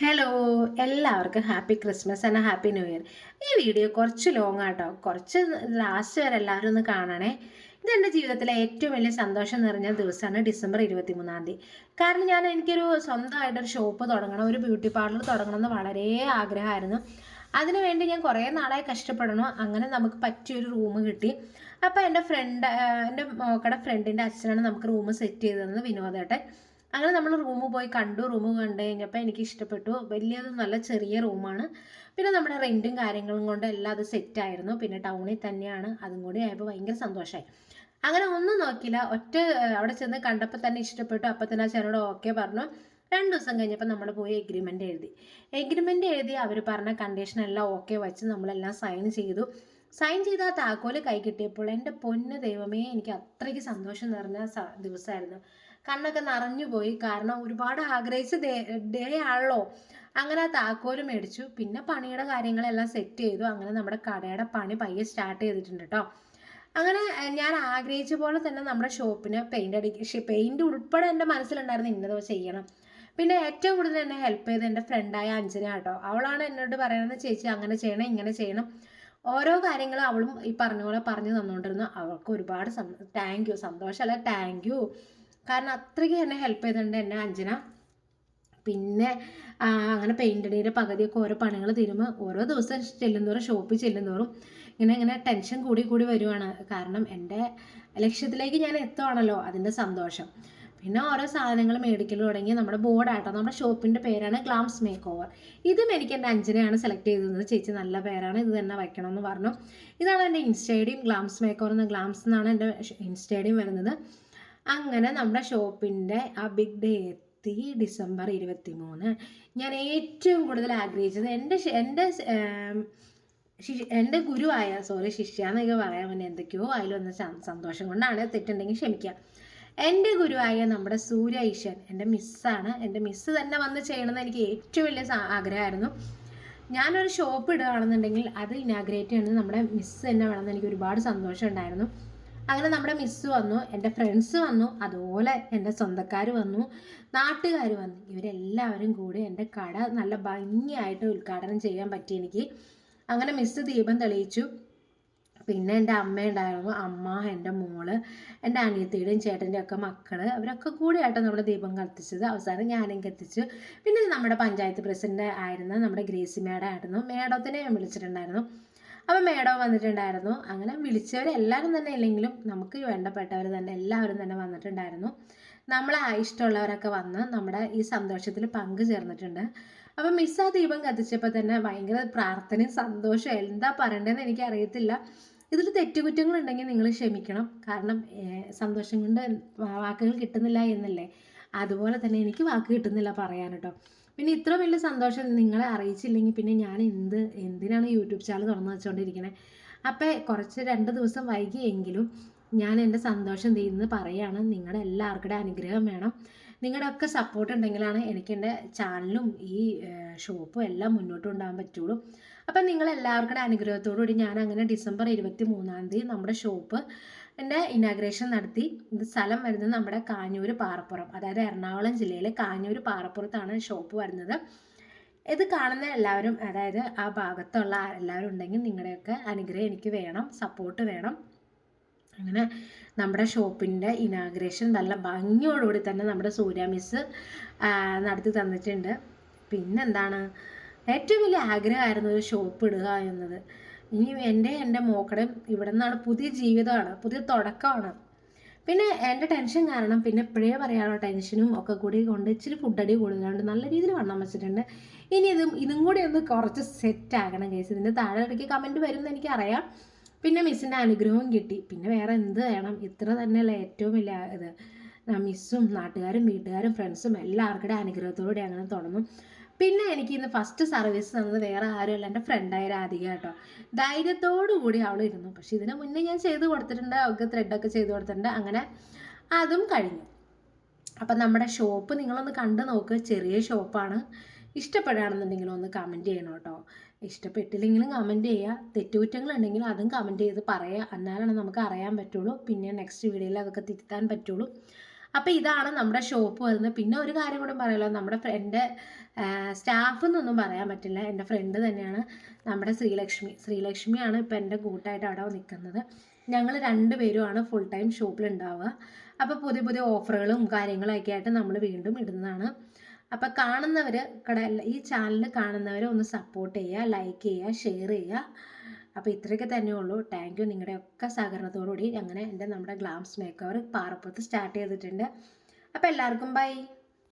Hello, എല്ലാവർക്കും happy Christmas and happy new year. ഈ video കുറച്ച് ലോങ് ആട്ടോ, കുറച്ച് ലാസ്റ്റ് വരെ എല്ലാവരും ഒന്ന് കാണണേ. ഇതെൻ്റെ ജീവിതത്തിലെ ഏറ്റവും വലിയ സന്തോഷം നിറഞ്ഞ ദിവസമാണ് ഡിസംബർ 23-ാം തീയതി. കാരണം എനിക്കൊരു സ്വന്തമായിട്ടൊരു ഷോപ്പ് തുടങ്ങണം, ഒരു ബ്യൂട്ടി പാർലർ തുടങ്ങണം എന്ന് വളരെ ആഗ്രഹമായിരുന്നു. അതിനുവേണ്ടി ഞാൻ കുറേ നാളായി കഷ്ടപ്പെടണം. അങ്ങനെ നമുക്ക് പറ്റിയൊരു റൂം കിട്ടി. അപ്പോൾ എൻ്റെ മോക്കടെ ഫ്രണ്ടിൻ്റെ അച്ഛനാണ് നമുക്ക് റൂം സെറ്റ് ചെയ്ത് തന്നത്, വിനോദേട്ടൻ. അങ്ങനെ നമ്മൾ റൂം പോയി കണ്ടു. റൂം കണ്ടു കഴിഞ്ഞപ്പോൾ എനിക്ക് ഇഷ്ടപ്പെട്ടു. വലിയത് നല്ല ചെറിയ റൂമാണ്. പിന്നെ നമ്മുടെ റെൻറ്റും കാര്യങ്ങളും കൊണ്ട് എല്ലാം അത് സെറ്റായിരുന്നു. പിന്നെ ടൗണിൽ തന്നെയാണ്. അതും കൂടി ആയപ്പോൾ ഭയങ്കര സന്തോഷമായി. അങ്ങനെ ഒന്നും നോക്കിയില്ല, അവിടെ ചെന്ന് കണ്ടപ്പോൾ തന്നെ ഇഷ്ടപ്പെട്ടു. അപ്പോൾ തന്നെ ആ ചേട്ടനോട് ഓക്കെ പറഞ്ഞു. 2 ദിവസം കഴിഞ്ഞപ്പോൾ നമ്മൾ പോയി എഗ്രിമെൻ്റ് എഴുതി അവർ പറഞ്ഞ കണ്ടീഷൻ എല്ലാം ഓക്കെ വെച്ച് നമ്മളെല്ലാം സൈൻ ചെയ്തു. സൈൻ ചെയ്ത് ആ താക്കോല് കൈ കിട്ടിയപ്പോൾ എൻ്റെ പൊന്ന് ദൈവമേ, എനിക്ക് അത്രയ്ക്ക് സന്തോഷം നിറഞ്ഞ ദിവസമായിരുന്നു. കണ്ണൊക്കെ നിറഞ്ഞു പോയി. കാരണം ഒരുപാട് ആഗ്രഹിച്ച് ഡേ ആണല്ലോ. അങ്ങനെ ആ താക്കോല് മേടിച്ചു. പിന്നെ പണിയുടെ കാര്യങ്ങളെല്ലാം സെറ്റ് ചെയ്തു. അങ്ങനെ നമ്മുടെ കടയുടെ പണി പയ്യെ സ്റ്റാർട്ട് ചെയ്തിട്ടുണ്ട് കേട്ടോ. അങ്ങനെ ഞാൻ ആഗ്രഹിച്ച പോലെ തന്നെ നമ്മുടെ ഷോപ്പിന് പെയിൻറ് ഉൾപ്പെടെ എൻ്റെ മനസ്സിലുണ്ടായിരുന്നു, ഇന്നത് ചെയ്യണം. പിന്നെ ഏറ്റവും കൂടുതൽ എന്നെ ഹെൽപ്പ് ചെയ്ത് എൻ്റെ ഫ്രണ്ടായ അഞ്ജന കേട്ടോ. അവളാണ് എന്നോട് പറയുന്നത്, ചേച്ചി അങ്ങനെ ചെയ്യണം, ഇങ്ങനെ ചെയ്യണം. ഓരോ കാര്യങ്ങളും അവളും ഈ പറഞ്ഞ പോലെ പറഞ്ഞു തന്നുകൊണ്ടിരുന്നു. അവൾക്ക് ഒരുപാട് താങ്ക് യു, സന്തോഷമല്ല താങ്ക് യു. കാരണം അത്രയ്ക്ക് എന്നെ ഹെൽപ്പ് ചെയ്തിട്ടുണ്ട് എന്നെ അഞ്ജന. പിന്നെ അങ്ങനെ പെയിൻ്റടിയുടെ പകുതിയൊക്കെ ഓരോ പണികൾ തീരുമ്പോൾ ഓരോ ദിവസം ചെല്ലുന്തോറും ഷോപ്പിൽ ചെല്ലുന്തോറും ഇങ്ങനെ ടെൻഷൻ കൂടി വരുവാണ്. കാരണം എൻ്റെ ലക്ഷ്യത്തിലേക്ക് ഞാൻ എത്തുവാണല്ലോ, അതിൻ്റെ സന്തോഷം. പിന്നെ ഓരോ സാധനങ്ങൾ മേടിക്കൽ തുടങ്ങി. നമ്മുടെ ബോർഡാട്ടോ, നമ്മുടെ ഷോപ്പിൻ്റെ പേരാണ് ഗ്ലാംസ് മേക്ക് ഓവർ. ഇതും എനിക്ക് എൻ്റെ അഞ്ജനയാണ് സെലക്ട് ചെയ്തത്. ചേച്ചി നല്ല പേരാണ്, ഇത് തന്നെ വയ്ക്കണമെന്ന് പറഞ്ഞു. ഇതാണ് എൻ്റെ ഇൻസ്റ്റൈഡിയും, ഗ്ലാംസ് മേക്ക് ഓവർ ഗ്ലാംസ് എന്നാണ് എൻ്റെ ഇൻസ്റ്റൈഡിയും വരുന്നത്. അങ്ങനെ നമ്മുടെ ഷോപ്പിൻ്റെ ആ ബിഗ് ഡേ എത്തി. ഡിസംബർ 23. ഞാൻ ഏറ്റവും കൂടുതൽ ആഗ്രഹിച്ചത് എൻ്റെ ഗുരുവായ, ശിഷ്യ എന്നൊക്കെ പറയാൻ വേണ്ടി എന്തൊക്കെയോ ആയാലും ഒന്ന് സന്തോഷം കൊണ്ടാണ്, തെറ്റുണ്ടെങ്കിൽ ക്ഷമിക്കാം. എൻ്റെ ഗുരുവായ നമ്മുടെ സൂര്യ ഈശ്വൻ എൻ്റെ മിസ്സാണ്. എൻ്റെ മിസ്സ് തന്നെ വന്ന് ചെയ്യണമെന്ന് എനിക്ക് ഏറ്റവും വലിയ ആഗ്രഹമായിരുന്നു. ഞാനൊരു ഷോപ്പ് ഇടുകയാണെന്നുണ്ടെങ്കിൽ അത് ഇനാഗ്രേറ്റ് ചെയ്യണമെന്ന് നമ്മുടെ മിസ്സ് തന്നെ വേണമെന്ന് എനിക്ക് ഒരുപാട് സന്തോഷം ഉണ്ടായിരുന്നു. അങ്ങനെ നമ്മുടെ മിസ്സ് വന്നു, എൻ്റെ ഫ്രണ്ട്സ് വന്നു, അതുപോലെ എൻ്റെ സ്വന്തക്കാർ വന്നു, നാട്ടുകാർ വന്നു. ഇവരെല്ലാവരും കൂടി എൻ്റെ കട നല്ല ഭംഗിയായിട്ട് ഉദ്ഘാടനം ചെയ്യാൻ പറ്റി എനിക്ക്. അങ്ങനെ മിസ്സ് ദീപം തെളിയിച്ചു. പിന്നെ എൻ്റെ അമ്മയുണ്ടായിരുന്നു. അമ്മ, എൻ്റെ മോള്, എൻ്റെ അനിയത്തിയുടെയും ചേട്ടൻ്റെയും ഒക്കെ മക്കൾ, അവരൊക്കെ കൂടിയായിട്ട് നമ്മുടെ ദീപം കത്തിച്ചത്. അവസാനം ഞാനും കത്തിച്ചു. പിന്നെ നമ്മുടെ പഞ്ചായത്ത് പ്രസിഡന്റ് ആയിരുന്ന നമ്മുടെ ഗ്രേസി മേഡം ആയിരുന്നു. മേഡത്തിനെ ഞാൻ വിളിച്ചിട്ടുണ്ടായിരുന്നു. അപ്പോൾ മേഡം വന്നിട്ടുണ്ടായിരുന്നു. അങ്ങനെ വിളിച്ചവരെല്ലാവരും തന്നെ ഇല്ലെങ്കിലും നമുക്ക് വേണ്ടപ്പെട്ടവർ തന്നെ എല്ലാവരും തന്നെ വന്നിട്ടുണ്ടായിരുന്നു. നമ്മളെ ഇഷ്ടമുള്ളവരൊക്കെ വന്ന് നമ്മുടെ ഈ സന്തോഷത്തിൽ പങ്കു ചേർന്നിട്ടുണ്ട്. അപ്പം മിസ് ആ ദീപം കത്തിച്ചപ്പോൾ തന്നെ ഭയങ്കര പ്രാർത്ഥനയും സന്തോഷവും, എന്താ പറയേണ്ടതെന്ന് എനിക്കറിയത്തില്ല. ഇതിൽ തെറ്റുകുറ്റങ്ങളുണ്ടെങ്കിൽ നിങ്ങൾ ക്ഷമിക്കണം. കാരണം സന്തോഷം കൊണ്ട് വാക്കുകൾ കിട്ടുന്നില്ല എന്നല്ലേ, അതുപോലെ തന്നെ എനിക്ക് വാക്ക് കിട്ടുന്നില്ല പറയാൻ കേട്ടോ. പിന്നെ ഇത്ര വലിയ സന്തോഷം നിങ്ങളെ അറിയിച്ചില്ലെങ്കിൽ പിന്നെ ഞാൻ എന്തിനാണ് യൂട്യൂബ് ചാനൽ തുറന്നു വെച്ചുകൊണ്ടിരിക്കണേ. അപ്പോൾ കുറച്ച് 2 ദിവസം വൈകിയെങ്കിലും ഞാൻ എൻ്റെ സന്തോഷം തീർന്ന് പറയുകയാണ്. നിങ്ങളുടെ എല്ലാവർക്കും അനുഗ്രഹം വേണം. നിങ്ങളുടെയൊക്കെ സപ്പോർട്ട് ഉണ്ടെങ്കിലാണ് എനിക്ക് എൻ്റെ ചാനലും ഈ ഷോപ്പും എല്ലാം മുന്നോട്ട് കൊണ്ടുപോകാൻ പറ്റുള്ളൂ. അപ്പം നിങ്ങളെല്ലാവർക്കും അനുഗ്രഹത്തോടു കൂടി ഞാൻ അങ്ങനെ ഡിസംബർ 23-ാം തീയതി നമ്മുടെ ഷോപ്പ് എൻ്റെ ഇനാഗ്രേഷൻ നടത്തി. ഇത് സ്ഥലം വരുന്നത് നമ്മുടെ കാഞ്ഞൂർ പാറപ്പുറം, അതായത് എറണാകുളം ജില്ലയിലെ കാഞ്ഞൂർ പാറപ്പുറത്താണ് ഷോപ്പ് വരുന്നത്. ഇത് കാണുന്ന എല്ലാവരും, അതായത് ആ ഭാഗത്തുള്ള എല്ലാവരും ഉണ്ടെങ്കിൽ നിങ്ങളുടെയൊക്കെ അനുഗ്രഹം എനിക്ക് വേണം, സപ്പോർട്ട് വേണം. അങ്ങനെ നമ്മുടെ ഷോപ്പിൻ്റെ ഇനാഗ്രേഷൻ നല്ല ഭംഗിയോടുകൂടി തന്നെ നമ്മുടെ സൂര്യ മിസ് നടത്തി തന്നിട്ടുണ്ട്. പിന്നെന്താണ്, ഏറ്റവും വലിയ ആഗ്രഹമായിരുന്നു ഒരു ഷോപ്പ് ഇടുക എന്നത്. ഇനി എൻ്റെ മോക്കടെ ഇവിടെ നിന്നാണ് പുതിയ ജീവിതമാണ്, പുതിയ തുടക്കമാണ്. പിന്നെ എൻ്റെ ടെൻഷൻ കാരണം പിന്നെ എപ്പോഴേ പറയാനുള്ള ടെൻഷനും ഒക്കെ കൂടി കൊണ്ട് ഇച്ചിരി ഫുഡടി കൂടുതലുണ്ട്, നല്ല രീതിയിൽ വണ്ണം വെച്ചിട്ടുണ്ട്. ഇനി ഇതും കൂടി ഒന്ന് കുറച്ച് സെറ്റ് ആകണം കേസ്. ഇതിൻ്റെ താഴെ ഇടയ്ക്ക് കമൻറ്റ് വരുമെന്ന് എനിക്കറിയാം. പിന്നെ മിസ്സിൻ്റെ അനുഗ്രഹവും കിട്ടി. പിന്നെ വേറെ എന്ത് വേണം, ഇത്ര തന്നെയല്ല ഏറ്റവും വലിയ ഇത്. മിസ്സും നാട്ടുകാരും വീട്ടുകാരും ഫ്രണ്ട്സും എല്ലാവർക്കും അനുഗ്രഹത്തോടെ അങ്ങനെ തുടങ്ങും. പിന്നെ എനിക്ക് ഇന്ന് ഫസ്റ്റ് സർവീസ് തന്നത് വേറെ ആരുമല്ല, എൻ്റെ ഫ്രണ്ടായ രാധിക കേട്ടോ. ധൈര്യത്തോടു കൂടി അവൾ ഇരുന്നു. പക്ഷെ ഇതിന് മുന്നേ ഞാൻ ചെയ്ത് കൊടുത്തിട്ടുണ്ട്, അവൾക്ക് ത്രെഡൊക്കെ ചെയ്ത് കൊടുത്തിട്ടുണ്ട്. അങ്ങനെ അതും കഴിഞ്ഞു. അപ്പം നമ്മുടെ ഷോപ്പ് നിങ്ങളൊന്ന് കണ്ടു നോക്ക്. ചെറിയ ഷോപ്പാണ്. ഇഷ്ടപ്പെടുകയാണെന്നുണ്ടെങ്കിൽ ഒന്ന് കമൻറ്റ് ചെയ്യണം കേട്ടോ. ഇഷ്ടപ്പെട്ടില്ലെങ്കിലും കമൻറ്റ് ചെയ്യുക. തെറ്റുകുറ്റങ്ങളുണ്ടെങ്കിൽ അതും കമൻറ്റ് ചെയ്ത് പറയുക. എന്നാലാണ് നമുക്ക് അറിയാൻ പറ്റുള്ളൂ. പിന്നെ നെക്സ്റ്റ് വീഡിയോയിൽ അതൊക്കെ തിരുത്താൻ പറ്റുള്ളൂ. അപ്പോൾ ഇതാണ് നമ്മുടെ ഷോപ്പ് വരുന്നത്. പിന്നെ ഒരു കാര്യം കൂടി പറയാലോ, നമ്മുടെ എൻ്റെ സ്റ്റാഫ് എന്നൊന്നും പറയാൻ പറ്റില്ല, എൻ്റെ ഫ്രണ്ട് തന്നെയാണ് നമ്മുടെ ശ്രീലക്ഷ്മിയാണ് ഇപ്പോൾ എൻ്റെ കൂട്ടായിട്ട് അവിടെ നിൽക്കുന്നത്. ഞങ്ങൾ രണ്ടുപേരുമാണ് ഫുൾ ടൈം ഷോപ്പിലുണ്ടാവുക. അപ്പോൾ പുതിയ പുതിയ ഓഫറുകളും കാര്യങ്ങളൊക്കെ ആയിട്ട് നമ്മൾ വീണ്ടും ഇടുന്നതാണ്. അപ്പോൾ കാണുന്നവർ ഈ ചാനൽ കാണുന്നവർ ഒന്ന് സപ്പോർട്ട് ചെയ്യുക, ലൈക്ക് ചെയ്യുക, ഷെയർ ചെയ്യുക. അപ്പോൾ ഇത്രയൊക്കെ തന്നെയുള്ളൂ. Thank you. നിങ്ങളുടെയൊക്കെ സഹകരണത്തോടുകൂടി അങ്ങനെ നമ്മുടെ ഗ്ലാംസ് മേക്ക് ഓവർ പാറപ്പുറത്ത് സ്റ്റാർട്ട് ചെയ്തിട്ടുണ്ട്. അപ്പോൾ എല്ലാവർക്കും ബൈ.